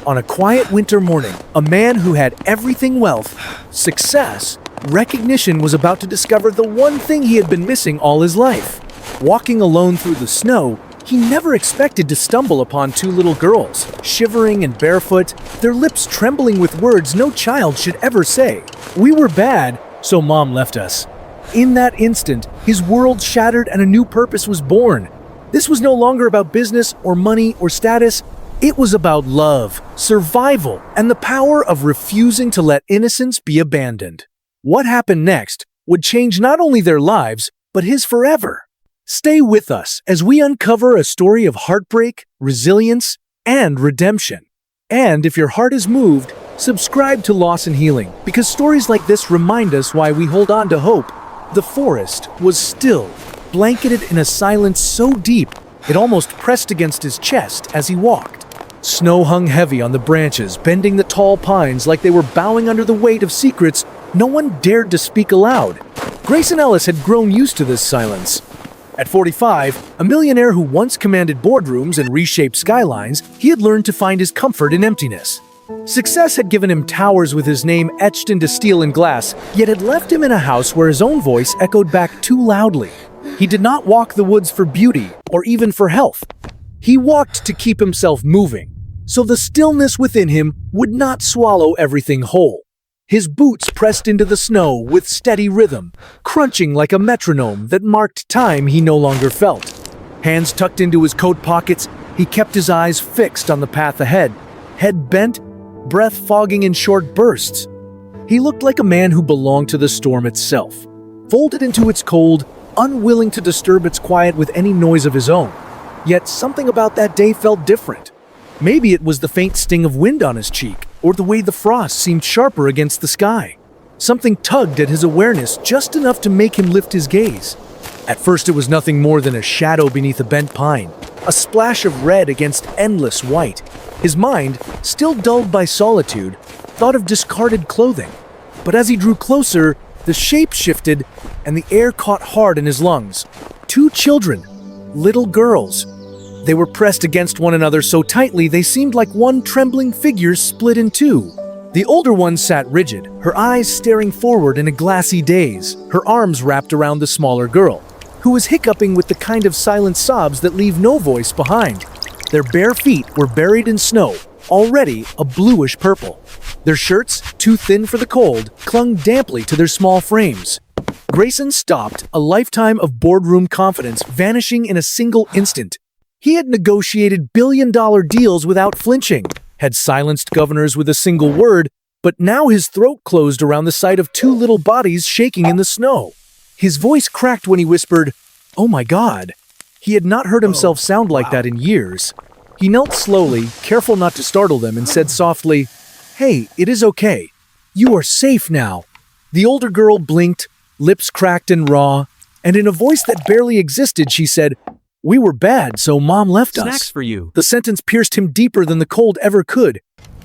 On a quiet winter morning, a man who had everything: wealth, success, recognition, was about to discover the one thing he had been missing all his life. Walking alone through the snow, he never expected to stumble upon two little girls, shivering and barefoot, their lips trembling with words no child should ever say. "We were bad, so Mom left us." In that instant, his world shattered and a new purpose was born. This was no longer about business or money or status. It was about love, survival, and the power of refusing to let innocence be abandoned. What happened next would change not only their lives, but his forever. Stay with us as we uncover a story of heartbreak, resilience, and redemption. And if your heart is moved, subscribe to Loss and Healing, because stories like this remind us why we hold on to hope. The forest was still, blanketed in a silence so deep it almost pressed against his chest as he walked. Snow hung heavy on the branches, bending the tall pines like they were bowing under the weight of secrets no one dared to speak aloud. Grayson Ellis had grown used to this silence. At 45, a millionaire who once commanded boardrooms and reshaped skylines, he had learned to find his comfort in emptiness. Success had given him towers with his name etched into steel and glass, yet had left him in a house where his own voice echoed back too loudly. He did not walk the woods for beauty or even for health. He walked to keep himself moving, so the stillness within him would not swallow everything whole. His boots pressed into the snow with steady rhythm, crunching like a metronome that marked time he no longer felt. Hands tucked into his coat pockets, he kept his eyes fixed on the path ahead, head bent, breath fogging in short bursts. He looked like a man who belonged to the storm itself, folded into its cold, unwilling to disturb its quiet with any noise of his own. Yet something about that day felt different. Maybe it was the faint sting of wind on his cheek, or the way the frost seemed sharper against the sky. Something tugged at his awareness just enough to make him lift his gaze. At first it was nothing more than a shadow beneath a bent pine, a splash of red against endless white. His mind, still dulled by solitude, thought of discarded clothing. But as he drew closer, the shape shifted and the air caught hard in his lungs. Two children, little girls. They were pressed against one another so tightly they seemed like one trembling figure split in two. The older one sat rigid, her eyes staring forward in a glassy daze, her arms wrapped around the smaller girl, who was hiccuping with the kind of silent sobs that leave no voice behind. Their bare feet were buried in snow, already a bluish purple. Their shirts, too thin for the cold, clung damply to their small frames. Grayson stopped, a lifetime of boardroom confidence vanishing in a single instant. He had negotiated billion-dollar deals without flinching, had silenced governors with a single word, but now his throat closed around the sight of two little bodies shaking in the snow. His voice cracked when he whispered, "Oh my God." He had not heard himself sound like that in years. He knelt slowly, careful not to startle them, and said softly, "Hey, it is okay. You are safe now." The older girl blinked, lips cracked and raw, and in a voice that barely existed, she said, "We were bad, so Mom left us." Snacks for you. The sentence pierced him deeper than the cold ever could.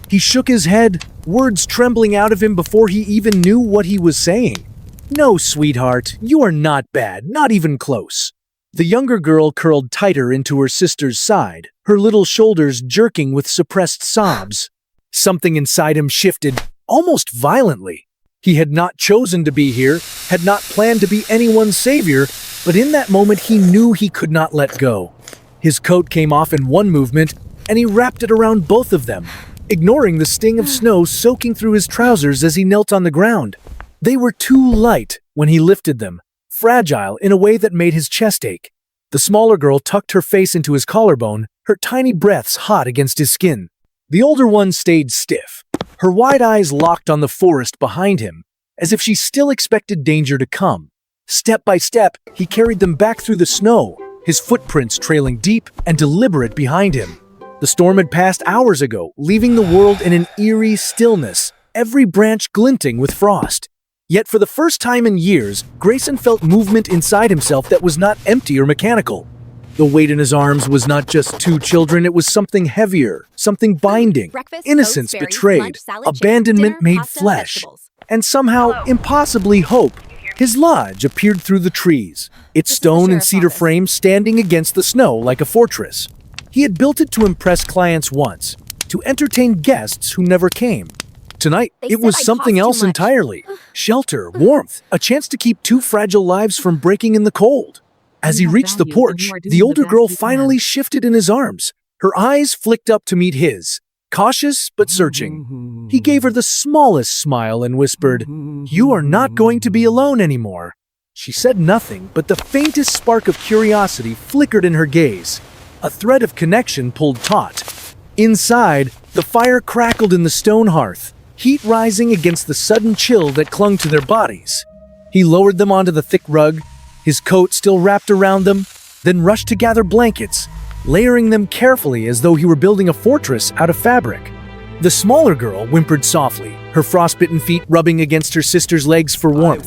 He shook his head, words trembling out of him before he even knew what he was saying. "No, sweetheart, you are not bad, not even close." The younger girl curled tighter into her sister's side, her little shoulders jerking with suppressed sobs. Something inside him shifted, almost violently. He had not chosen to be here, had not planned to be anyone's savior, but in that moment he knew he could not let go. His coat came off in one movement, and he wrapped it around both of them, ignoring the sting of snow soaking through his trousers as he knelt on the ground. They were too light when he lifted them, fragile in a way that made his chest ache. The smaller girl tucked her face into his collarbone, her tiny breaths hot against his skin. The older one stayed stiff, her wide eyes locked on the forest behind him, as if she still expected danger to come. Step by step, he carried them back through the snow, his footprints trailing deep and deliberate behind him. The storm had passed hours ago, leaving the world in an eerie stillness, every branch glinting with frost. Yet for the first time in years, Grayson felt movement inside himself that was not empty or mechanical. The weight in his arms was not just two children, it was something heavier, something binding, innocence betrayed, abandonment made flesh, and somehow, impossibly, hope. His lodge appeared through the trees, its stone and cedar frame standing against the snow like a fortress. He had built it to impress clients once, to entertain guests who never came. Tonight, it was something else entirely. Shelter, warmth, a chance to keep two fragile lives from breaking in the cold. As he reached the porch, the older girl finally shifted in his arms. Her eyes flicked up to meet his, cautious but searching. He gave her the smallest smile and whispered, "You are not going to be alone anymore." She said nothing, but the faintest spark of curiosity flickered in her gaze. A thread of connection pulled taut. Inside, the fire crackled in the stone hearth, heat rising against the sudden chill that clung to their bodies. He lowered them onto the thick rug, his coat still wrapped around them, then rushed to gather blankets, layering them carefully as though he were building a fortress out of fabric. The smaller girl whimpered softly, her frostbitten feet rubbing against her sister's legs for warmth.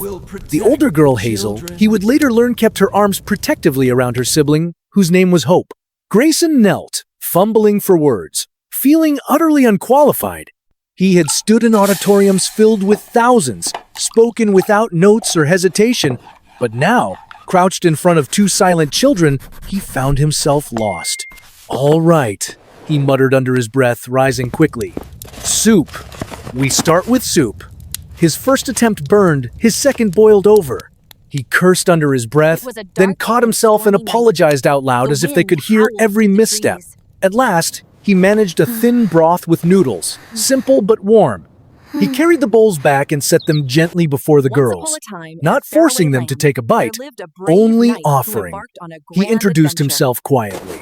The older girl, Hazel, he would later learn kept her arms protectively around her sibling, whose name was Hope. Grayson knelt, fumbling for words, feeling utterly unqualified. He had stood in auditoriums filled with thousands, spoken without notes or hesitation, but now, crouched in front of two silent children, he found himself lost. "All right," he muttered under his breath, rising quickly. "Soup. We start with soup." His first attempt burned, his second boiled over. He cursed under his breath, then caught himself and apologized out loud as if they could hear every misstep. At last, he managed a thin broth with noodles, simple but warm. He carried the bowls back and set them gently before the girls, not forcing them to take a bite, only offering. He introduced himself quietly.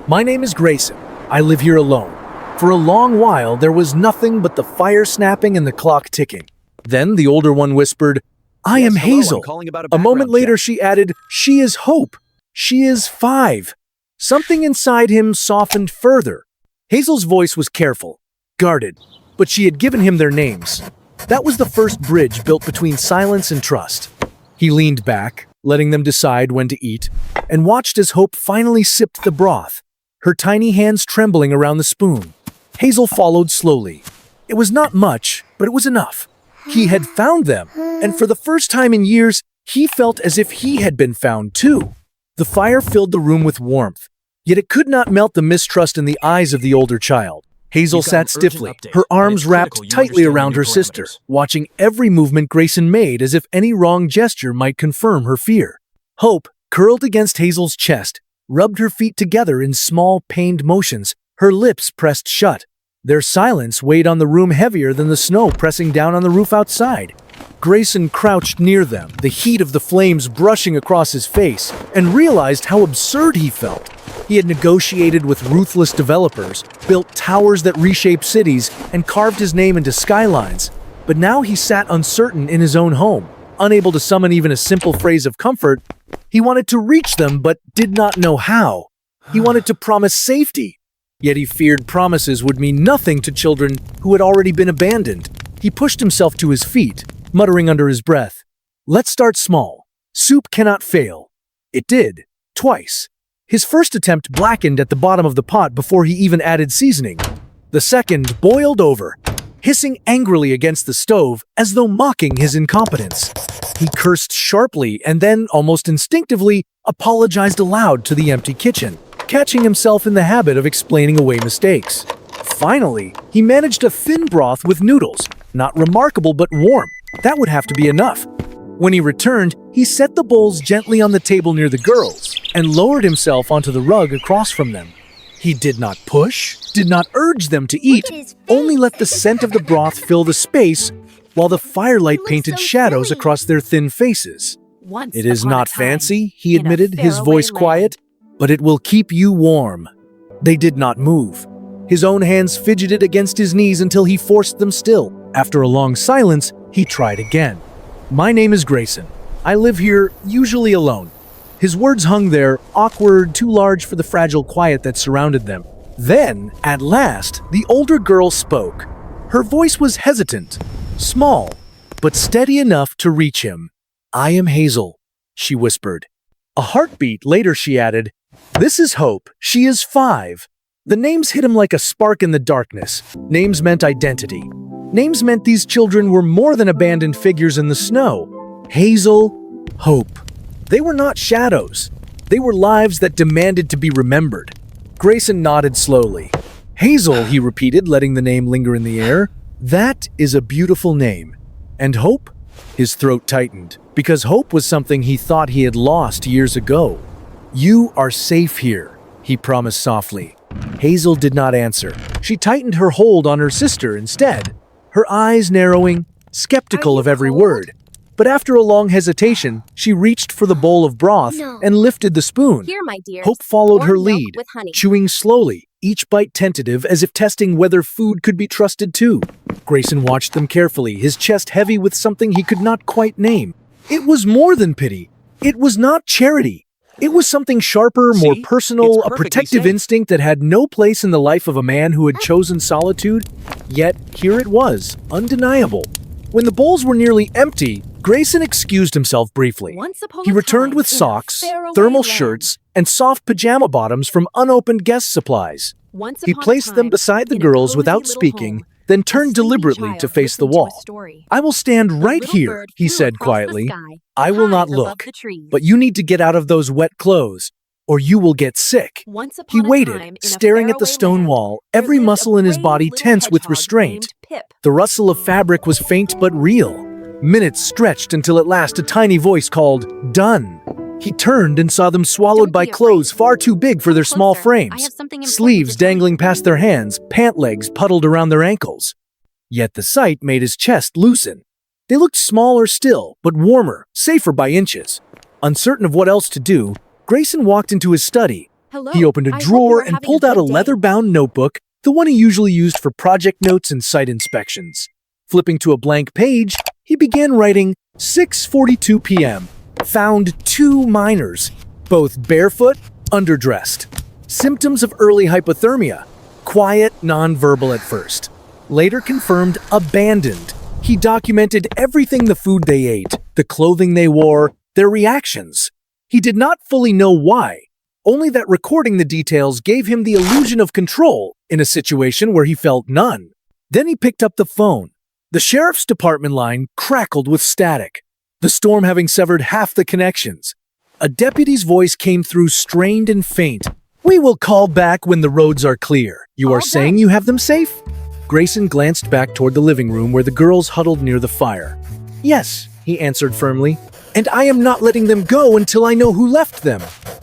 "My name is Grayson. I live here alone." For a long while, there was nothing but the fire snapping and the clock ticking. Then the older one whispered, "I am Hazel." A moment later, she added, "She is Hope. She is 5. Something inside him softened further. Hazel's voice was careful, guarded, but she had given him their names. That was the first bridge built between silence and trust. He leaned back, letting them decide when to eat, and watched as Hope finally sipped the broth, her tiny hands trembling around the spoon. Hazel followed slowly. It was not much, but it was enough. He had found them, and for the first time in years, he felt as if he had been found too. The fire filled the room with warmth, yet it could not melt the mistrust in the eyes of the older child. Hazel sat stiffly, her arms wrapped tightly around her sister, watching every movement Grayson made as if any wrong gesture might confirm her fear. Hope, curled against Hazel's chest, rubbed her feet together in small, pained motions, her lips pressed shut. Their silence weighed on the room heavier than the snow pressing down on the roof outside. Grayson crouched near them, the heat of the flames brushing across his face, and realized how absurd he felt. He had negotiated with ruthless developers, built towers that reshaped cities, and carved his name into skylines. But now he sat uncertain in his own home, unable to summon even a simple phrase of comfort. He wanted to reach them, but did not know how. He wanted to promise safety. Yet he feared promises would mean nothing to children who had already been abandoned. He pushed himself to his feet, muttering under his breath, "Let's start small. Soup cannot fail." It did, twice. His first attempt blackened at the bottom of the pot before he even added seasoning. The second boiled over, hissing angrily against the stove as though mocking his incompetence. He cursed sharply and then, almost instinctively, apologized aloud to the empty kitchen, catching himself in the habit of explaining away mistakes. Finally, he managed a thin broth with noodles, not remarkable but warm. That would have to be enough. When he returned, he set the bowls gently on the table near the girls and lowered himself onto the rug across from them. He did not push, did not urge them to eat, only let the scent of the broth fill the space while the firelight painted shadows across their thin faces. "It is not fancy," he admitted, his voice quiet, "but it will keep you warm." They did not move. His own hands fidgeted against his knees until he forced them still. After a long silence, he tried again. "My name is Grayson. I live here, usually alone." His words hung there, awkward, too large for the fragile quiet that surrounded them. Then, at last, the older girl spoke. Her voice was hesitant, small, but steady enough to reach him. "I am Hazel," she whispered. A heartbeat later she added, "This is Hope. She is 5. The names hit him like a spark in the darkness. Names meant identity. Names meant these children were more than abandoned figures in the snow. Hazel, Hope. They were not shadows. They were lives that demanded to be remembered. Grayson nodded slowly. Hazel, he repeated, letting the name linger in the air. That is a beautiful name. And Hope? His throat tightened, because hope was something he thought he had lost years ago. You are safe here, he promised softly. Hazel did not answer. She tightened her hold on her sister instead, her eyes narrowing, skeptical of every word. But after a long hesitation, she reached for the bowl of broth and lifted the spoon. Here, my dears. Hope followed her Warm milk lead, with honey. chewing slowly, each bite tentative as if testing whether food could be trusted too. Grayson watched them carefully, his chest heavy with something he could not quite name. It was more than pity. It was not charity. It was something sharper, more personal, a protective instinct that had no place in the life of a man who had chosen solitude. Yet, here it was, undeniable. When the bowls were nearly empty, Grayson excused himself briefly. He returned with socks, thermal shirts, and soft pajama bottoms from unopened guest supplies. He placed them beside the girls without speaking, then turned deliberately to face the wall. I will stand right here, he said quietly. I will not look, but you need to get out of those wet clothes, or you will get sick. He waited, staring at the stone wall, every muscle in his body tense with restraint. The rustle of fabric was faint but real. Minutes stretched until at last a tiny voice called, "Done." He turned and saw them swallowed by clothes far too big for their small frames, sleeves dangling past their hands, pant legs puddled around their ankles. Yet the sight made his chest loosen. They looked smaller still, but warmer, safer by inches. Uncertain of what else to do, Grayson walked into his study. He opened a drawer and pulled out a leather-bound notebook, the one he usually used for project notes and site inspections. Flipping to a blank page, he began writing 6:42 p.m. Found 2 minors, both barefoot, underdressed. Symptoms of early hypothermia. Quiet, non-verbal at first. Later confirmed abandoned. He documented everything: the food they ate, the clothing they wore, their reactions. He did not fully know why, only that recording the details gave him the illusion of control in a situation where he felt none. Then he picked up the phone. The sheriff's department line crackled with static, the storm having severed half the connections. A deputy's voice came through strained and faint. "We will call back when the roads are clear. You are saying you have them safe?" Grayson glanced back toward the living room where the girls huddled near the fire. "Yes," he answered firmly, "and I am not letting them go until I know who left them."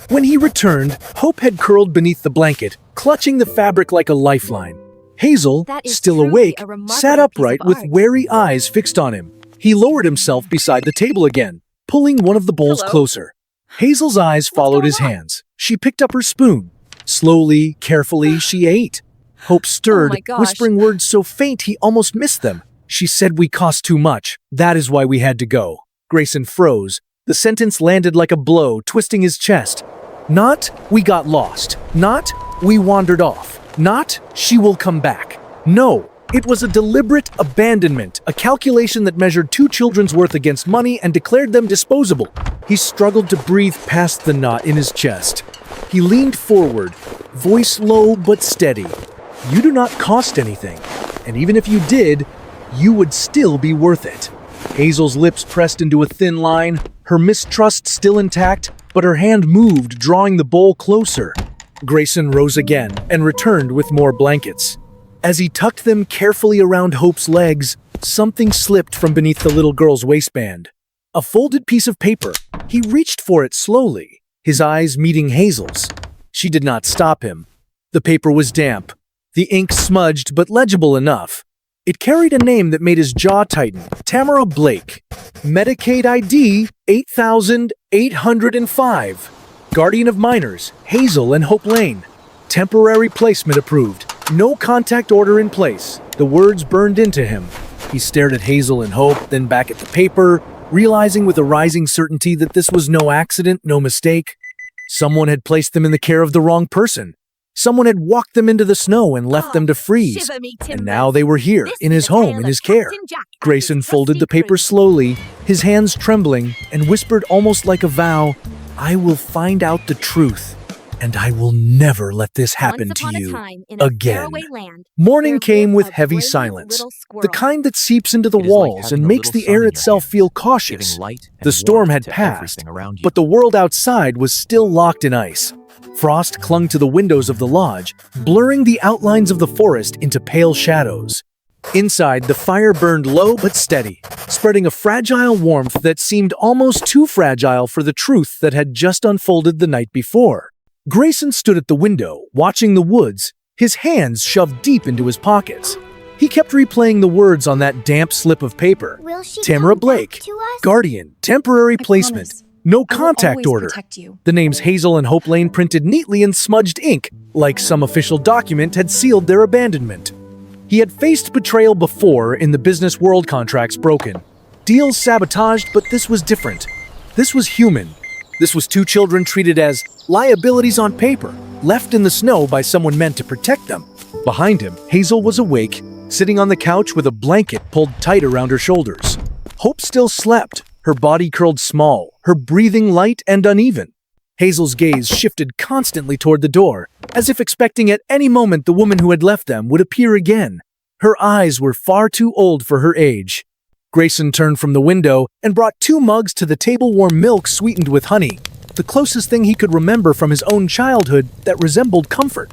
When he returned, Hope had curled beneath the blanket, clutching the fabric like a lifeline. Hazel, still awake, sat upright with wary eyes fixed on him. He lowered himself beside the table again, pulling one of the bowls closer. Hazel's eyes followed his hands. She picked up her spoon. Slowly, carefully, she ate. Hope stirred, whispering words so faint he almost missed them. "She said we cost too much. That is why we had to go." Grayson froze. The sentence landed like a blow, twisting his chest. Not, "we got lost." Not, "we wandered off." Not, "she will come back." No, it was a deliberate abandonment, a calculation that measured 2 children's worth against money and declared them disposable. He struggled to breathe past the knot in his chest. He leaned forward, voice low but steady. "You do not cost anything, and even if you did, you would still be worth it." Hazel's lips pressed into a thin line, her mistrust still intact, but her hand moved, drawing the bowl closer. Grayson rose again and returned with more blankets. As he tucked them carefully around Hope's legs, something slipped from beneath the little girl's waistband. A folded piece of paper. He reached for it slowly, his eyes meeting Hazel's. She did not stop him. The paper was damp, the ink smudged but legible enough. It carried a name that made his jaw tighten: Tamara Blake. Medicaid ID 8805. Guardian of Minors, Hazel and Hope Lane. Temporary placement approved. No contact order in place. The words burned into him. He stared at Hazel and Hope, then back at the paper, realizing with a rising certainty that this was no accident, no mistake. Someone had placed them in the care of the wrong person. Someone had walked them into the snow and left them to freeze. And now they were here, in his home, in his care. Grayson folded the paper slowly, his hands trembling, and whispered almost like a vow, "I will find out the truth, and I will never let this happen to you again." Morning came with heavy silence, the kind that seeps into the walls and makes the air itself feel cautious. The storm had passed, but the world outside was still locked in ice. Frost clung to the windows of the lodge, blurring the outlines of the forest into pale shadows. Inside, the fire burned low but steady, spreading a fragile warmth that seemed almost too fragile for the truth that had just unfolded the night before. Grayson stood at the window, watching the woods, his hands shoved deep into his pockets. He kept replaying the words on that damp slip of paper. Tamara Blake, Guardian, temporary placement, no contact order. The names Hazel and Hope Lane printed neatly in smudged ink, like some official document had sealed their abandonment. He had faced betrayal before in the business world, contracts broken, deals sabotaged, but this was different. This was human. This was two children treated as liabilities on paper, left in the snow by someone meant to protect them. Behind him, Hazel was awake, sitting on the couch with a blanket pulled tight around her shoulders. Hope still slept, her body curled small, her breathing light and uneven. Hazel's gaze shifted constantly toward the door, as if expecting at any moment the woman who had left them would appear again. Her eyes were far too old for her age. Grayson turned from the window and brought 2 mugs to the table warm milk sweetened with honey, the closest thing he could remember from his own childhood that resembled comfort.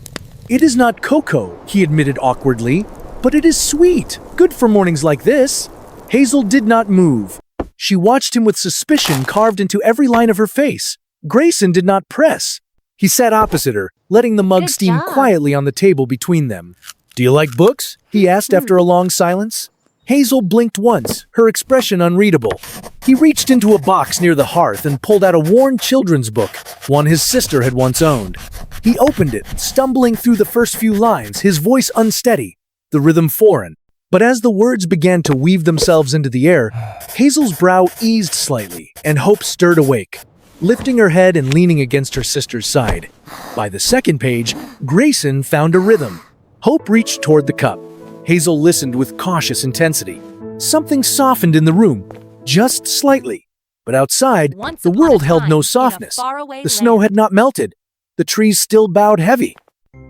"It is not cocoa," he admitted awkwardly, "but it is sweet, good for mornings like this." Hazel did not move. She watched him with suspicion carved into every line of her face. Grayson did not press. He sat opposite her, letting the mug steam quietly on the table between them. "Do you like books?" he asked after a long silence. Hazel blinked once, her expression unreadable. He reached into a box near the hearth and pulled out a worn children's book, one his sister had once owned. He opened it, stumbling through the first few lines, his voice unsteady, the rhythm foreign. But as the words began to weave themselves into the air, Hazel's brow eased slightly, and Hope stirred awake, lifting her head and leaning against her sister's side. By the second page, Grayson found a rhythm. Hope reached toward the cup. Hazel listened with cautious intensity. Something softened in the room, just slightly. But outside, the world held no softness. The snow had not melted. The trees still bowed heavy.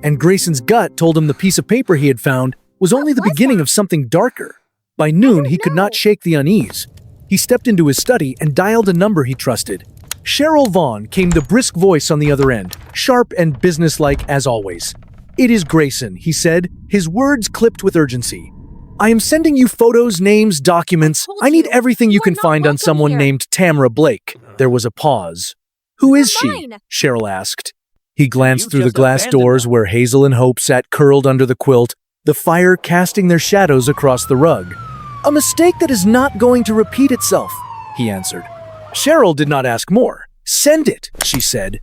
And Grayson's gut told him the piece of paper he had found was only the beginning of something darker. By noon, he could not shake the unease. He stepped into his study and dialed a number he trusted. Cheryl Vaughn came the brisk voice on the other end, sharp and businesslike as always. "It is Grayson," he said, his words clipped with urgency. "I am sending you photos, names, documents. I need everything you can find on someone named Tamara Blake." There was a pause. "Who is she?" Cheryl asked. He glanced through the glass doors where Hazel and Hope sat curled under the quilt, the fire casting their shadows across the rug. "A mistake that is not going to repeat itself," he answered. Cheryl did not ask more. "Send it," she said.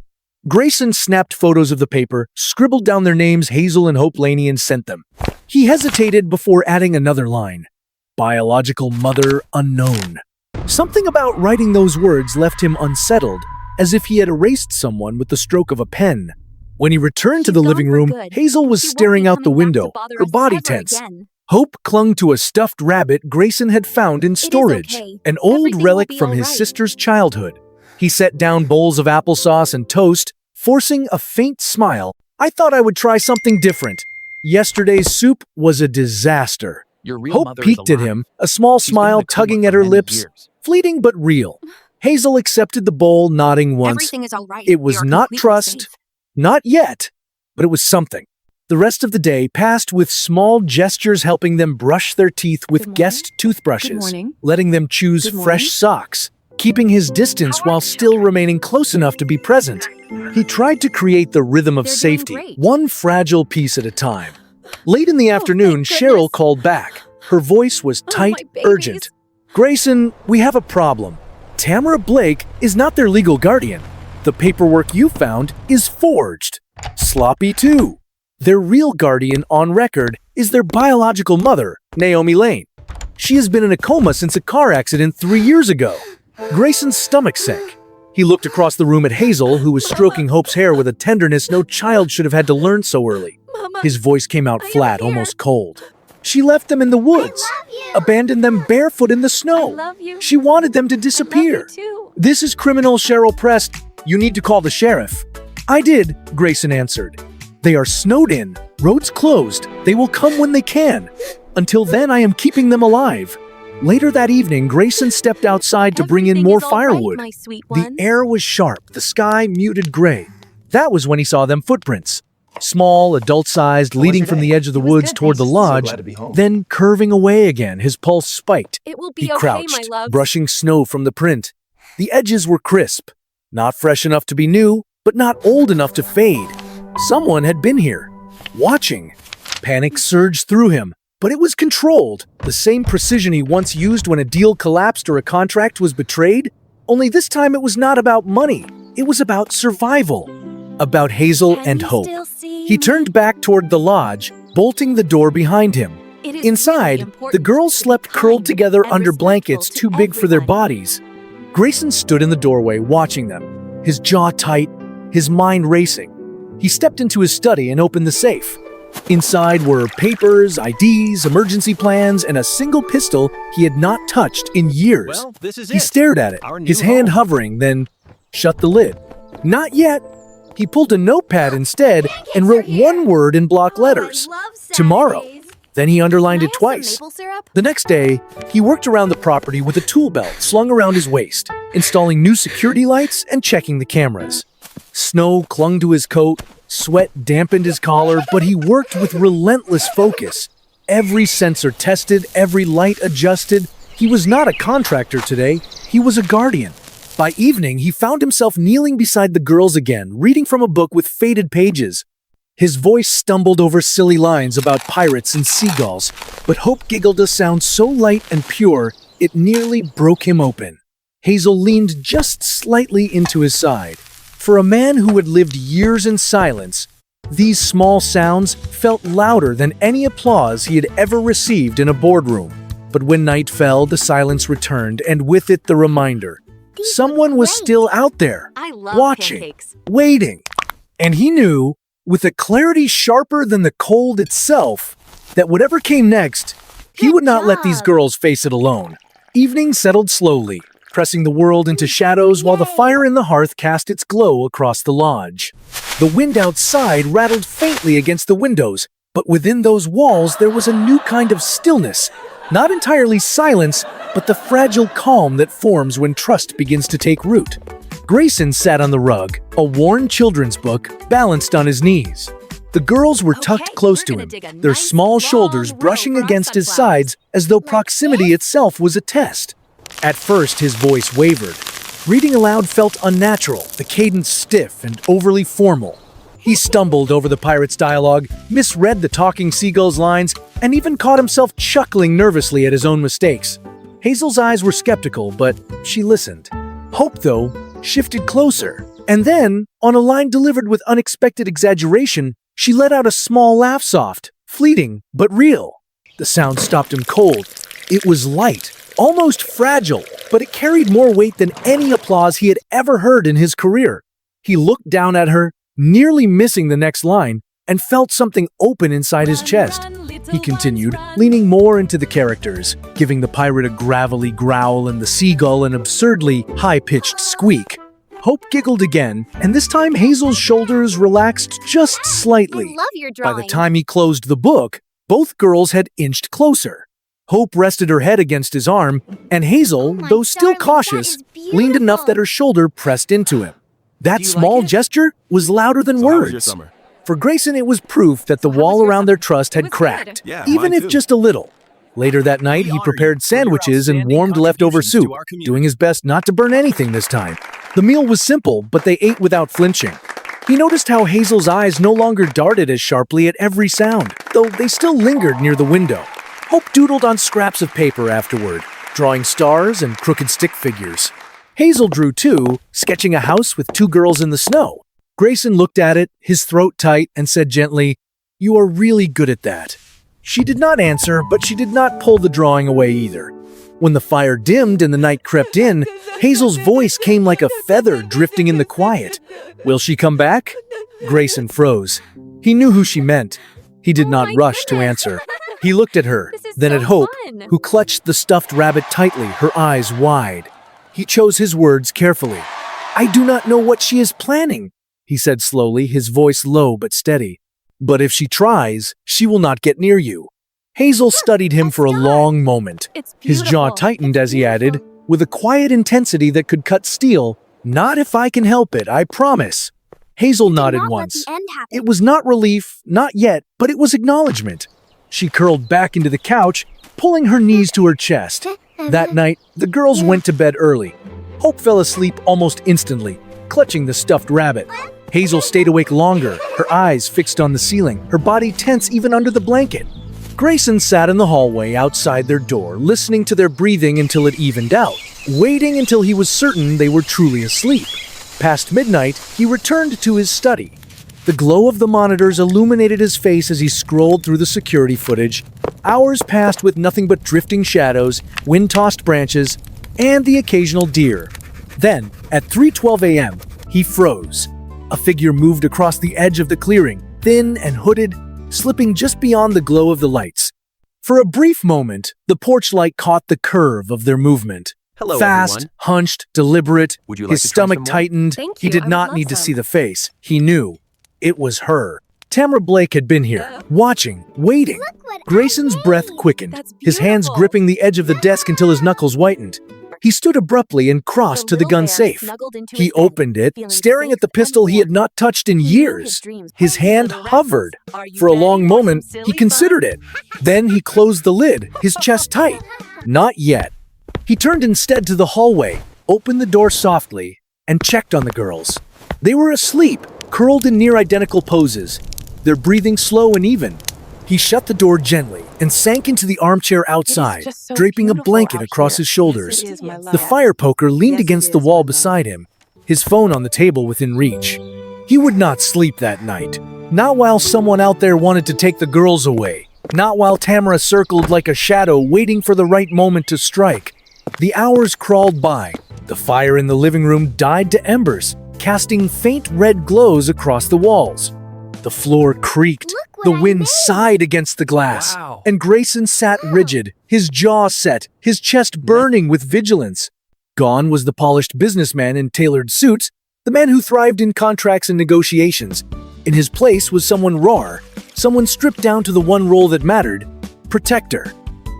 Grayson snapped photos of the paper, scribbled down their names, Hazel and Hope Laney, and sent them. He hesitated before adding another line. "Biological mother unknown." Something about writing those words left him unsettled, as if he had erased someone with the stroke of a pen. When he returned to the living room, Hazel was staring out the window, her body tense. Hope clung to a stuffed rabbit Grayson had found in storage, an old relic from his sister's childhood. He set down bowls of applesauce and toast, forcing a faint smile. "I thought I would try something different. Yesterday's soup was a disaster." Hope peeked at him, a small smile tugging at her lips, fleeting but real. Hazel accepted the bowl, nodding once. Everything is all right. It was not trust, not yet, but it was something. The rest of the day passed with small gestures helping them brush their teeth with guest toothbrushes, letting them choose fresh socks, keeping his distance while still remaining close enough to be present. He tried to create the rhythm of safety, one fragile piece at a time. Late in the afternoon, Cheryl called back. Her voice was tight, urgent. "Grayson, we have a problem. Tamara Blake is not their legal guardian. The paperwork you found is forged. Sloppy too. Their real guardian on record is their biological mother, Naomi Lane. She has been in a coma since a car accident 3 years ago." Grayson's stomach sank. He looked across the room at Hazel, who was stroking Hope's hair with a tenderness no child should have had to learn so early. His voice came out flat, almost cold. "She left them in the woods, abandoned them barefoot in the snow. She wanted them to disappear. This is criminal," Cheryl pressed. "You need to call the sheriff." "I did," Grayson answered. "They are snowed in, roads closed. They will come when they can. Until then, I am keeping them alive." Later that evening, Grayson stepped outside to bring in more firewood. The air was sharp, the sky muted gray. That was when he saw them footprints. Small, adult-sized, leading from the edge of the woods toward the lodge, then curving away again, his pulse spiked. It will be He okay, crouched, my love. brushing snow from the print. The edges were crisp, not fresh enough to be new, but not old enough to fade. Someone had been here, watching. Panic surged through him, but it was controlled, the same precision he once used when a deal collapsed or a contract was betrayed. Only this time it was not about money, it was about survival, about Hazel and hope. He turned back toward the lodge, bolting the door behind him. Inside, the girls slept curled together under blankets too big for their bodies. Grayson stood in the doorway watching them, his jaw tight, his mind racing. He stepped into his study and opened the safe. Inside were papers, IDs, emergency plans, and a single pistol he had not touched in years. Well, this is He it. stared at it, Our new his hand home. hovering, then shut the lid. Not yet. He pulled a notepad instead and wrote one word in block letters. Tomorrow. Then he underlined it twice. The next day, he worked around the property with a tool belt slung around his waist, installing new security lights and checking the cameras. Snow clung to his coat, sweat dampened his collar, but he worked with relentless focus. Every sensor tested, every light adjusted. He was not a contractor today, he was a guardian. By evening, he found himself kneeling beside the girls again, reading from a book with faded pages. His voice stumbled over silly lines about pirates and seagulls, but Hope giggled a sound so light and pure, it nearly broke him open. Hazel leaned just slightly into his side. For a man who had lived years in silence, these small sounds felt louder than any applause he had ever received in a boardroom. But when night fell, the silence returned, and with it the reminder. Someone was still out there, I love watching, pancakes. waiting. And he knew, with a clarity sharper than the cold itself, that whatever came next, he would not let these girls face it alone. Evening settled slowly, pressing the world into shadows while the fire in the hearth cast its glow across the lodge. The wind outside rattled faintly against the windows, but within those walls there was a new kind of stillness. Not entirely silence, but the fragile calm that forms when trust begins to take root. Grayson sat on the rug, a worn children's book balanced on his knees. The girls were tucked close to him, their small shoulders brushing against his sides as though proximity itself was a test. At first, his voice wavered. Reading aloud felt unnatural, the cadence stiff and overly formal. He stumbled over the pirate's dialogue, misread the talking seagull's lines, and even caught himself chuckling nervously at his own mistakes. Hazel's eyes were skeptical, but she listened. Hope, though, shifted closer. And then, on a line delivered with unexpected exaggeration, she let out a small laugh, soft, fleeting, but real. The sound stopped him cold. It was light, almost fragile, but it carried more weight than any applause he had ever heard in his career. He looked down at her, nearly missing the next line, and felt something open inside his chest. He continued, leaning more into the characters, giving the pirate a gravelly growl and the seagull an absurdly high-pitched squeak. Hope giggled again, and this time Hazel's shoulders relaxed just slightly. I love your By drawing. the time he closed the book, both girls had inched closer. Hope rested her head against his arm, and Hazel, my though still darling, that cautious, is leaned enough beautiful. that her shoulder pressed into him. That Do you small like it? gesture was louder than So how was your words. summer? For Grayson, it was proof that the How was wall your around summer? their trust It had was cracked, good. Yeah, even mine if too. just a little. Later that night, he prepared sandwiches and warmed leftover soup, doing his best not to burn anything this time. The meal was simple, but they ate without flinching. He noticed how Hazel's eyes no longer darted as sharply at every sound, though they still lingered near the window. Hope doodled on scraps of paper afterward, drawing stars and crooked stick figures. Hazel drew too, sketching a house with two girls in the snow. Grayson looked at it, his throat tight, and said gently, "You are really good at that." She did not answer, but she did not pull the drawing away either. When the fire dimmed and the night crept in, Hazel's voice came like a feather drifting in the quiet. "Will she come back?" Grayson froze. He knew who she meant. He did not my rush to goodness. answer. He looked at her, This is then so at Hope, fun. who clutched the stuffed rabbit tightly, her eyes wide. He chose his words carefully. "I do not know what she is planning," he said slowly, his voice low but steady. "But if she tries, she will not get near you." Hazel studied him for a long moment. It's His jaw beautiful. tightened It's as he added, beautiful. with a quiet intensity that could cut steel, "Not if I can help it, I promise." Hazel You did nodded not let once. the end happen. It was not relief, not yet, but it was acknowledgement. She curled back into the couch, pulling her knees to her chest. That night, the girls went to bed early. Hope fell asleep almost instantly, clutching the stuffed rabbit. Hazel stayed awake longer, her eyes fixed on the ceiling, her body tense even under the blanket. Grayson sat in the hallway outside their door, listening to their breathing until it evened out, waiting until he was certain they were truly asleep. Past midnight, he returned to his study. The glow of the monitors illuminated his face as he scrolled through the security footage. Hours passed with nothing but drifting shadows, wind-tossed branches, and the occasional deer. Then, at 3:12 a.m., he froze. A figure moved across the edge of the clearing, thin and hooded, slipping just beyond the glow of the lights. For a brief moment, the porch light caught the curve of their movement. Hello, Fast, everyone. hunched, deliberate. Would you like His to try stomach some more? tightened. Thank He you, did I would not love need to some. see the face. He knew. It was her. Tamara Blake had been here, watching, waiting. what Grayson's I breath made. quickened, That's his hands beautiful. gripping the edge of the desk until his knuckles whitened. He stood abruptly and crossed to the gun safe. He opened it, staring at the pistol he had not touched in years. His hand hovered. For a long moment, he considered it. Then he closed the lid, his chest tight. Not yet. He turned instead to the hallway, opened the door softly, and checked on the girls. They were asleep, curled in near-identical poses, their breathing slow and even. He shut the door gently and sank into the armchair outside, just so draping a beautiful blanket out across here. his shoulders. Yes, it is, my love. The fire poker leaned Yes, it against the is, wall my love. beside him, his phone on the table within reach. He would not sleep that night. Not while someone out there wanted to take the girls away. Not while Tamara circled like a shadow waiting for the right moment to strike. The hours crawled by. The fire in the living room died to embers, casting faint red glows across the walls. The floor creaked. Look what The I wind made. sighed against the glass. Wow. And Grayson sat rigid, his jaw set, his chest burning with vigilance. Gone was the polished businessman in tailored suits, the man who thrived in contracts and negotiations. In his place was someone raw, someone stripped down to the one role that mattered, protector.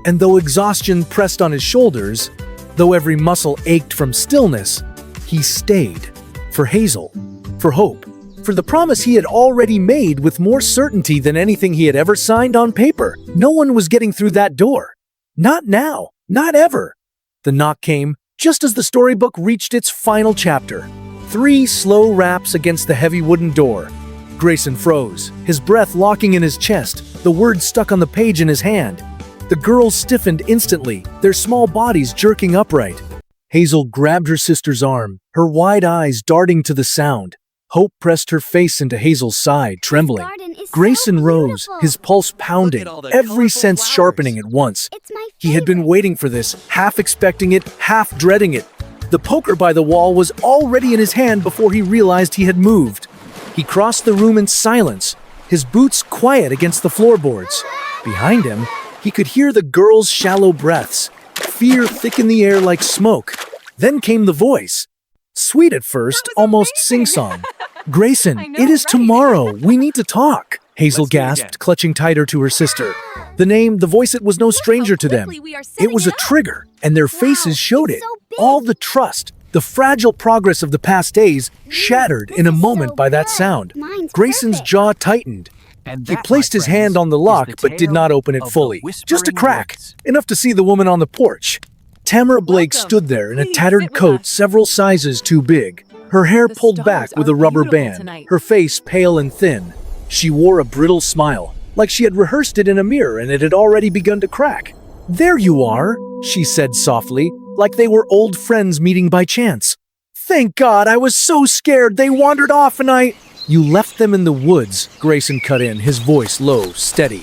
And though exhaustion pressed on his shoulders, though every muscle ached from stillness, he stayed. For Hazel, for Hope, for the promise he had already made with more certainty than anything he had ever signed on paper. No one was getting through that door. Not now, not ever. The knock came just as the storybook reached its final chapter. 3 slow raps against the heavy wooden door. Grayson froze, his breath locking in his chest, the words stuck on the page in his hand. The girls stiffened instantly, their small bodies jerking upright. Hazel grabbed her sister's arm, her wide eyes darting to the sound. Hope pressed her face into Hazel's side, trembling. garden is so Grayson rose, beautiful. his pulse pounding, all the every colorful sense flowers. sharpening at once. It's my He had been favorite. waiting for this, half expecting it, half dreading it. The poker by the wall was already in his hand before he realized he had moved. He crossed the room in silence, his boots quiet against the floorboards. Behind him, he could hear the girls' shallow breaths. Fear thickened the air like smoke. Then came the voice. Sweet at first, almost sing-song. Grayson, I know, it is right? tomorrow. We need to talk. Hazel Let's do it gasped, again. clutching tighter to her sister. The name, the voice, it was no stranger to them. quickly we are It setting was it a up. trigger, and their faces showed it's it. so big. All the trust, the fragile progress of the past days shattered in a This is moment so by that good. sound. Mine's Grayson's perfect. jaw tightened. And He that, placed my his hand friends, on the is lock the but did tale not open it of the fully. Just a Whispering crack, Woods. enough to see the woman on the porch. Tamara Blake Welcome. stood there in a Please tattered sit with coat us. several sizes too big. Her hair The pulled stars back with are a rubber beautiful band, tonight. her face pale and thin. She wore a brittle smile, like she had rehearsed it in a mirror and it had already begun to crack. "There you are," she said softly, like they were old friends meeting by chance. "Thank God, I was so scared they wandered off and I—" "You left them in the woods," Grayson cut in, his voice low, steady.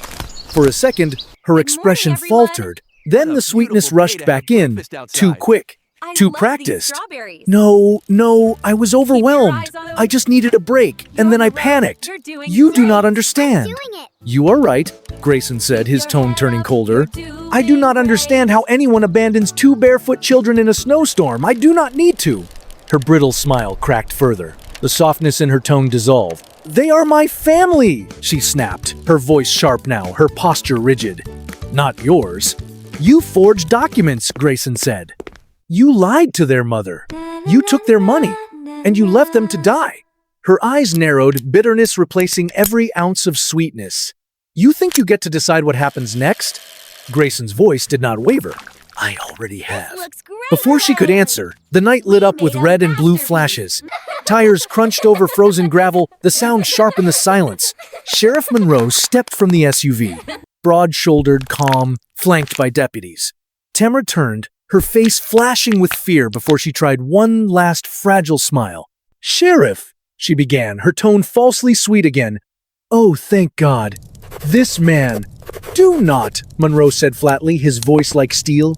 For a second, her expression everyone. faltered. Then What a the sweetness beautiful day rushed to back have in, breakfast outside. too quick, I too love these practiced. strawberries. No, I was your overwhelmed. eyes on them. I just needed a break, and then I panicked. You're doing You do great. not understand. Doing it. You are right, Grayson said, his tone turning colder. I do not understand how anyone abandons 2 barefoot children in a snowstorm. I do not need to. Her brittle smile cracked further. The softness in her tone dissolved. They are my family, she snapped, her voice sharp now, her posture rigid. Not yours. You forged documents, Grayson said. You lied to their mother. You took their money, and you left them to die. Her eyes narrowed, bitterness replacing every ounce of sweetness. "You think you get to decide what happens next?" Grayson's voice did not waver. "I already have." Before she could answer, the night lit up with red and blue flashes. Tires crunched over frozen gravel, the sound sharpened the silence. Sheriff Monroe stepped from the SUV, broad-shouldered, calm, flanked by deputies. Tamara turned, her face flashing with fear before she tried one last fragile smile. "Sheriff," she began, her tone falsely sweet again. "Oh, thank God. This man—" "Do not," Monroe said flatly, his voice like steel.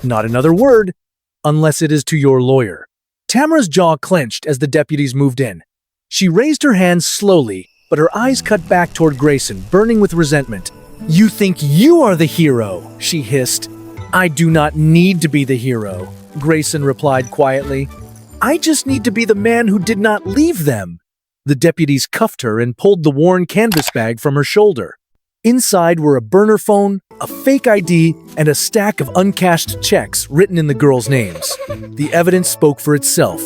"Not another word, unless it is to your lawyer." Tamara's jaw clenched as the deputies moved in. She raised her hands slowly, but her eyes cut back toward Grayson, burning with resentment. "You think you are the hero," she hissed. "I do not need to be the hero," Grayson replied quietly. "I just need to be the man who did not leave them." The deputies cuffed her and pulled the worn canvas bag from her shoulder. Inside were a burner phone, a fake ID, and a stack of uncashed checks written in the girls' names. The evidence spoke for itself.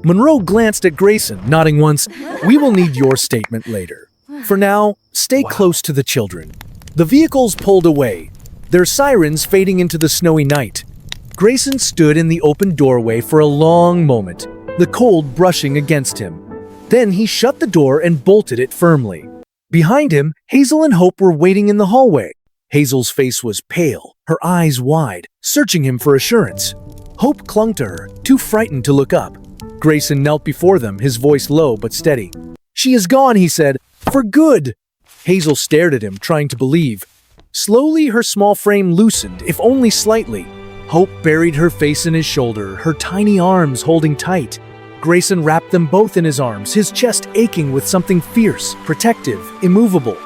Monroe glanced at Grayson, nodding once. "We will need your statement later. For now, stay close to the children." The vehicles pulled away, their sirens fading into the snowy night. Grayson stood in the open doorway for a long moment, the cold brushing against him. Then he shut the door and bolted it firmly. Behind him, Hazel and Hope were waiting in the hallway. Hazel's face was pale, her eyes wide, searching him for assurance. Hope clung to her, too frightened to look up. Grayson knelt before them, his voice low but steady. "She is gone," he said. "For good." Hazel stared at him, trying to believe. Slowly, her small frame loosened, if only slightly. Hope buried her face in his shoulder, her tiny arms holding tight. Grayson wrapped them both in his arms, his chest aching with something fierce, protective, immovable.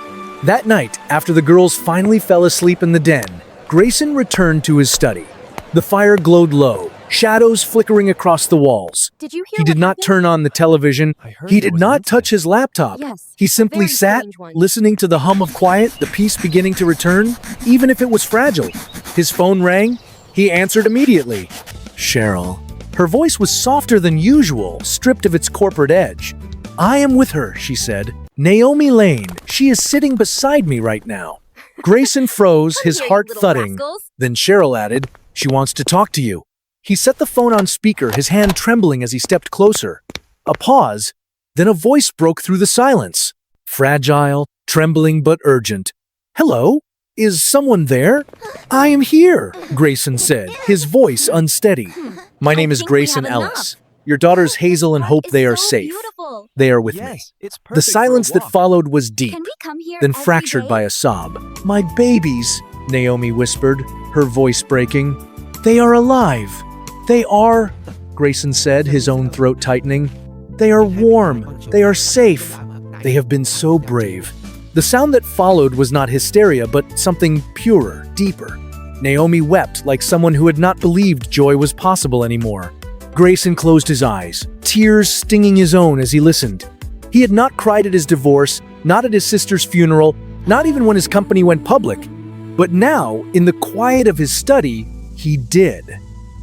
That night, after the girls finally fell asleep in the den, Grayson returned to his study. The fire glowed low, shadows flickering across the walls. He did not turn on the television. He did not touch his laptop. He simply sat, listening to the hum of quiet, the peace beginning to return, even if it was fragile. His phone rang. He answered immediately. "Cheryl." Her voice was softer than usual, stripped of its corporate edge. "I am with her," she said. "Naomi Lane. She is sitting beside me right now." Grayson froze, his heart thudding. Then Cheryl added, "She wants to talk to you." He set the phone on speaker, his hand trembling as he stepped closer. A pause, then a voice broke through the silence. Fragile, trembling but urgent. "Hello? Is someone there?" "I am here," Grayson said, his voice unsteady. "My name is Grayson Ellis. Your daughters Hazel and Hope, they are safe. They are with me." The silence that followed was deep, then fractured by a sob. "My babies," Naomi whispered, her voice breaking. "They are alive. They are," Grayson said, his own throat tightening. "They are warm. They are safe. They have been so brave." The sound that followed was not hysteria, but something purer, deeper. Naomi wept like someone who had not believed joy was possible anymore. Grayson closed his eyes, tears stinging his own as he listened. He had not cried at his divorce, not at his sister's funeral, not even when his company went public. But now, in the quiet of his study, he did.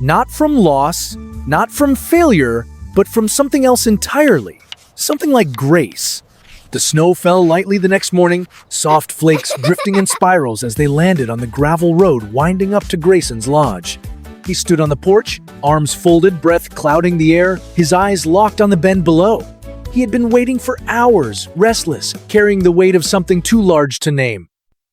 Not from loss, not from failure, but from something else entirely. Something like grace. The snow fell lightly the next morning, soft flakes drifting in spirals as they landed on the gravel road winding up to Grayson's lodge. He stood on the porch, arms folded, breath clouding the air, his eyes locked on the bend below. He had been waiting for hours, restless, carrying the weight of something too large to name.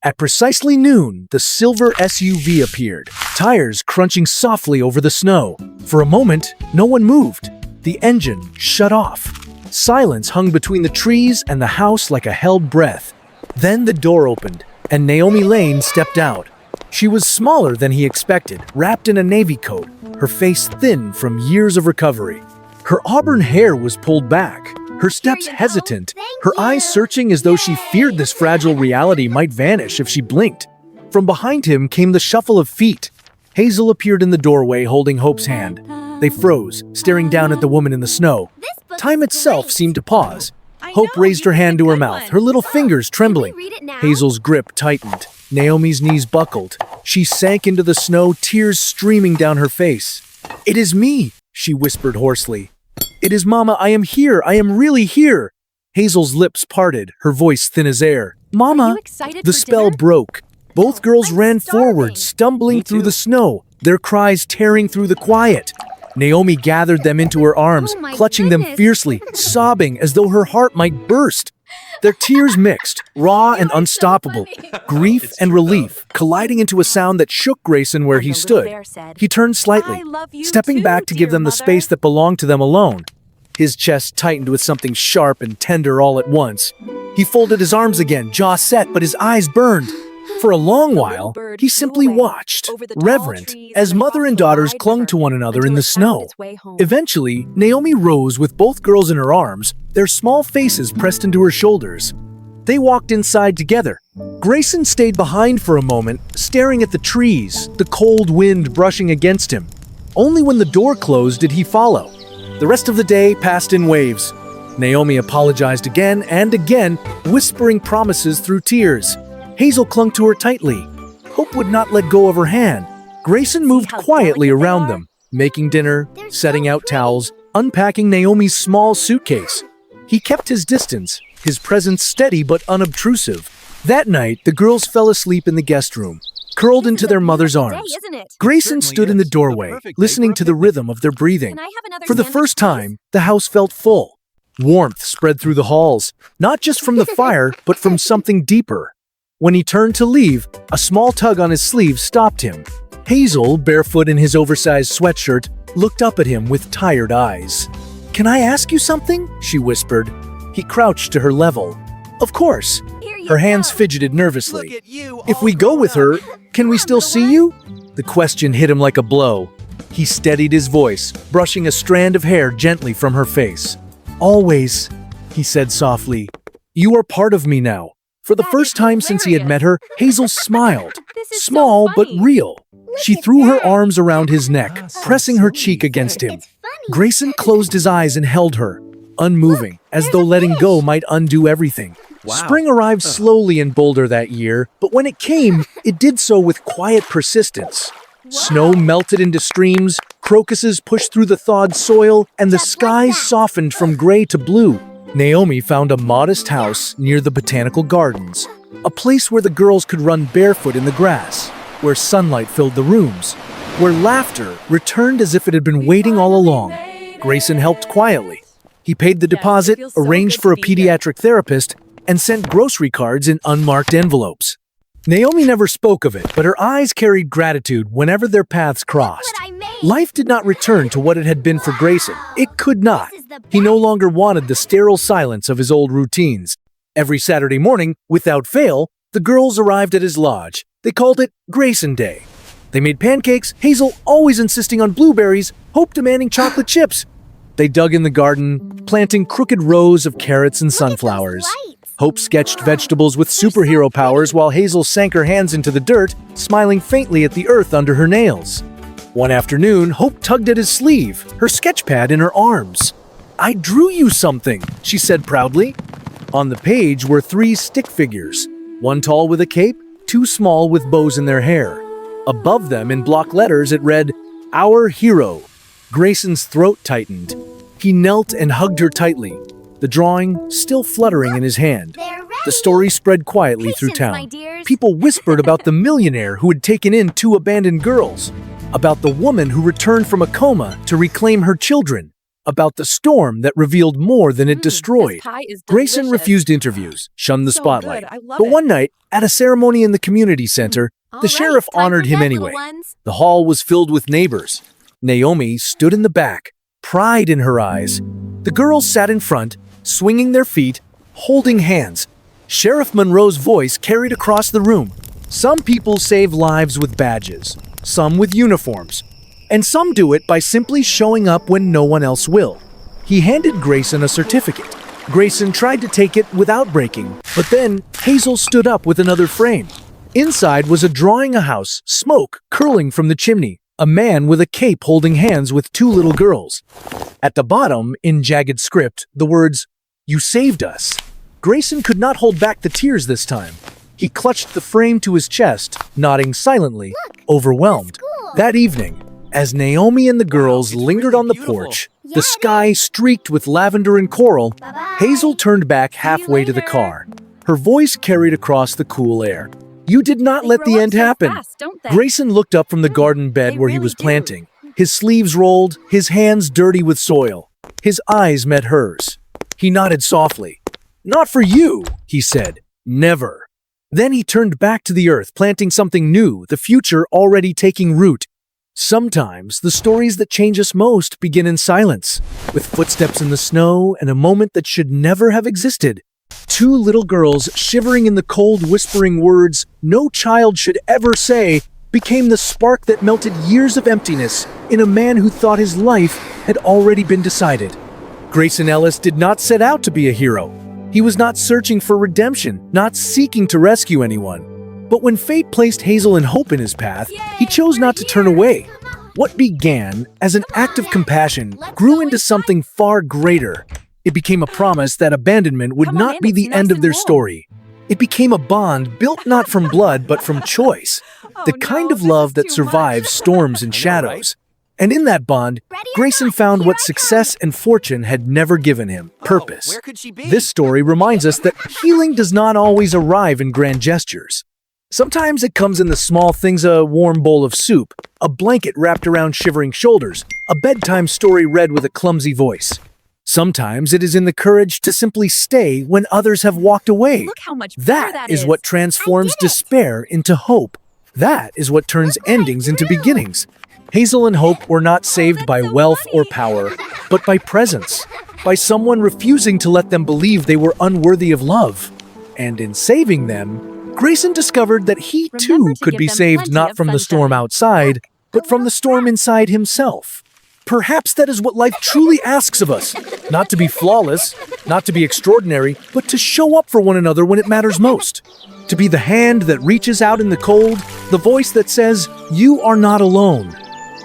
At precisely noon, the silver SUV appeared, tires crunching softly over the snow. For a moment, no one moved. The engine shut off. Silence hung between the trees and the house like a held breath. Then the door opened, and Naomi Lane stepped out. She was smaller than he expected, wrapped in a navy coat, her face thin from years of recovery. Her auburn hair was pulled back, her steps hesitant, her eyes searching as though she feared this fragile reality might vanish if she blinked. From behind him came the shuffle of feet. Hazel appeared in the doorway holding Hope's hand. They froze, staring down at the woman in the snow. Time itself seemed to pause. Hope raised her hand to her mouth, her little fingers trembling. Hazel's grip tightened. Naomi's knees buckled. She sank into the snow, tears streaming down her face. "It is me," she whispered hoarsely. "It is Mama, I am here, I am really here." Hazel's lips parted, her voice thin as air. Are "Mama!" you excited The for spell dinner? broke. Both girls I'm ran starving. forward, stumbling Me through too. the snow, their cries tearing through the quiet. Naomi gathered them into her arms, Oh my clutching them goodness. fiercely, sobbing as though her heart might burst. Their tears mixed, raw and unstoppable, grief It's and true, relief, colliding into a sound that shook Grayson where And he the little stood. bear said, He turned slightly, "I love you stepping too, back to give dear them the mother." space that belonged to them alone. His chest tightened with something sharp and tender all at once. He folded his arms again, jaw set, but his eyes burned. For a long while, bird he flew simply away watched, over the tall reverent, trees as and mother across and the daughters wide clung river to one another until in the it found snow. its way home. Eventually, Naomi rose with both girls in her arms, their small faces pressed into her shoulders. They walked inside together. Grayson stayed behind for a moment, staring at the trees, the cold wind brushing against him. Only when the door closed did he follow. The rest of the day passed in waves. Naomi apologized again and again, whispering promises through tears. Hazel clung to her tightly. Hope would not let go of her hand. Grayson moved how quietly delicate they around are? them, making dinner, They're setting so out pretty. towels, unpacking Naomi's small suitcase. He kept his distance, his presence steady but unobtrusive. That night, the girls fell asleep in the guest room, curled This into is a their mother's beautiful arms. Day, isn't it? Grayson Certainly stood in the is. The doorway, perfect day listening for a to the picnic. rhythm of their breathing. Can I have another For the sandwich, first please? time, the house felt full. Warmth spread through the halls, not just from the fire, but from something deeper. When he turned to leave, a small tug on his sleeve stopped him. Hazel, barefoot in his oversized sweatshirt, looked up at him with tired eyes. "Can I ask you something?" she whispered. He crouched to her level. "Of course." Here you Her hands go. fidgeted Look nervously. at you. "If all we go grown with up. her, can we still little see one. you?" The question hit him like a blow. He steadied his voice, brushing a strand of hair gently from her face. "Always," he said softly. "You are part of me now." For the That first is time since he had met her, Hazel smiled. This is so Small but funny. real. She at threw her that. arms around his neck, pressing her cheek against him. It's funny. Grayson closed his eyes and held her, unmoving, as there's though a letting fish. go might undo everything. Wow. Spring arrived slowly in Boulder that year, but when it came, it did so with quiet persistence. Snow melted into streams, crocuses pushed through the thawed soil, and the Just like skies that. softened from gray to blue. Naomi found a modest house near the botanical gardens, a place where the girls could run barefoot in the grass, where sunlight filled the rooms, where laughter returned as if it had been waiting all along. Grayson helped quietly. He paid the Yes, it deposit, feels so arranged good for a to be here. pediatric therapist, and sent grocery cards in unmarked envelopes. Naomi never spoke of it, but her eyes carried gratitude whenever their paths crossed. What I made. Life did not return to what it had been for Grayson. It could not. This is the He no longer wanted the sterile silence of his old routines. Every Saturday morning, without fail, the girls arrived at his lodge. They called it Grayson Day. They made pancakes, Hazel always insisting on blueberries, Hope demanding chocolate chips. They dug in the garden, planting crooked rows of carrots and Look at those sunflowers. lights. Hope sketched vegetables with superhero powers while Hazel sank her hands into the dirt, smiling faintly at the earth under her nails. One afternoon, Hope tugged at his sleeve, her sketch pad in her arms. "I drew you something," she said proudly. On the page were 3 stick figures, one tall with a cape, 2 small with bows in their hair. Above them, in block letters, it read, "Our Hero." Grayson's throat tightened. He knelt and hugged her tightly, the drawing still fluttering in his hand. They're ready. The story spread quietly through Patience, my town. dears. People whispered about the millionaire who had taken in 2 abandoned girls, about the woman who returned from a coma to reclaim her children, about the storm that revealed more than it destroyed. This pie is Grayson delicious. refused interviews, shunned the So spotlight. good. I love But it. one night, at a ceremony in the community center, All the right, sheriff time for honored him bed, anyway. little ones. The hall was filled with neighbors. Naomi stood in the back, pride in her eyes. The girls sat in front, swinging their feet, holding hands. Sheriff Monroe's voice carried across the room. Some people save lives with badges, some with uniforms, and some do it by simply showing up when no one else will. He handed Grayson a certificate. Grayson tried to take it without breaking, but then Hazel stood up with another frame. Inside was a drawing a house, smoke curling from the chimney, a man with a cape holding hands with 2 little girls. At the bottom, in jagged script, the words, "You saved us." Grayson could not hold back the tears this time. He clutched the frame to his chest, nodding silently, overwhelmed. school. That evening, as Naomi and the girls it's lingered really on the beautiful. porch, the sky streaked with lavender and coral, Hazel turned back halfway to the car. Her voice carried across the cool air. You did not let the end happen. Grayson looked up from the garden bed where he was planting. His sleeves rolled, his hands dirty with soil. His eyes met hers. He nodded softly. Not for you, he said. Never. Then he turned back to the earth, planting something new, the future already taking root. Sometimes the stories that change us most begin in silence, with footsteps in the snow and a moment that should never have existed. Two little girls shivering in the cold, whispering words no child should ever say became the spark that melted years of emptiness in a man who thought his life had already been decided. Grayson Ellis did not set out to be a hero. He was not searching for redemption, not seeking to rescue anyone. But when fate placed Hazel and hope in his path, he chose not to turn away. What began as an act of compassion grew into something far greater. It became a promise that abandonment would not be the end of their story. It became a bond built not from blood but from choice, the kind of love that survives storms and shadows. And in that bond, Grayson found what success and fortune had never given him, purpose. This story reminds us that healing does not always arrive in grand gestures. Sometimes it comes in the small things: a warm bowl of soup, a blanket wrapped around shivering shoulders, a bedtime story read with a clumsy voice. Sometimes it is in the courage to simply stay when others have walked away. Look how much That is what transforms despair into hope. That is what turns endings into beginnings. Hazel and Hope were not saved by wealth or power, but by presence, by someone refusing to let them believe they were unworthy of love. And in saving them, Grayson discovered that he too could be saved not from the storm outside, but from the storm inside himself. Perhaps that is what life truly asks of us, not to be flawless, not to be extraordinary, but to show up for one another when it matters most. To be the hand that reaches out in the cold, the voice that says, "You are not alone."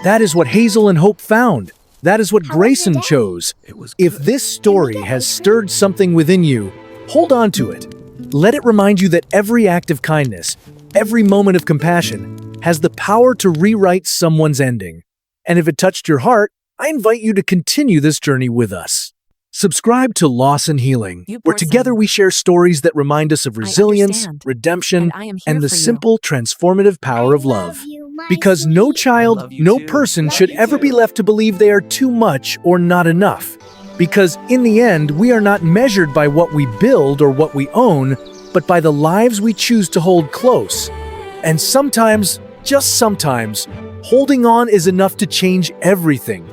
That is what Hazel and Hope found. That is what Grayson chose. If this story has stirred something within you, hold on to it. Let it remind you that every act of kindness, every moment of compassion, has the power to rewrite someone's ending. And if it touched your heart, I invite you to continue this journey with us. Subscribe to Loss and Healing, where together we share stories that remind us of resilience, redemption, and the simple, transformative power of love. Because no child, no person should ever be left to believe they are too much or not enough. Because in the end, we are not measured by what we build or what we own, but by the lives we choose to hold close. And sometimes, just sometimes, holding on is enough to change everything.